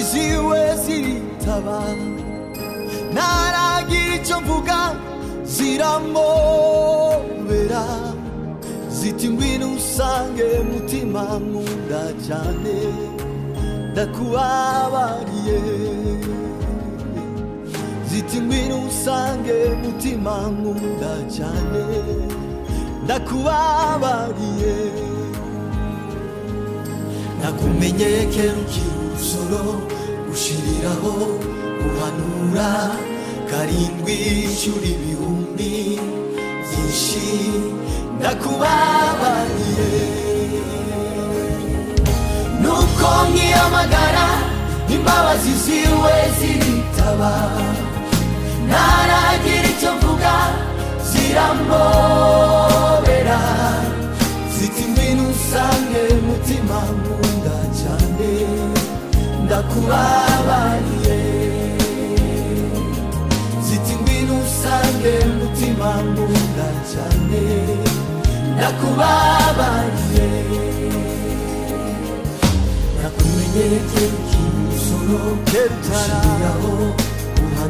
ziwe ziritaba, ntaragira icyo mvuga ziramobera, ziti ngwino usange mutima nkunda cyane ndakubabariye, ziti ngwino usange mutima nkunda cyane ndakubabariye. Nakumenye kera ukiri umusoro, ushiriraho uhanura karindwi inshuro ibihumbi byinshi ndakubabariye. Nuko nkiyamagara imbabazi ziwe ziritaba, ntaragira icyo mvuga ziramobera, ziti ngwino usange mutima nkunda cyane ndakubabariye, ziti ngwino usange mutima nkunda cyane ndakubabariye. Nakumenye kera ukiri umusoro, ushiriraho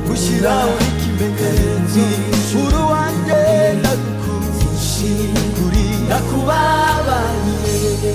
gushyiraho ikimenyetso, uru wanjye ndagukunze kuri ndakubabariye.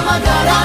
Magara,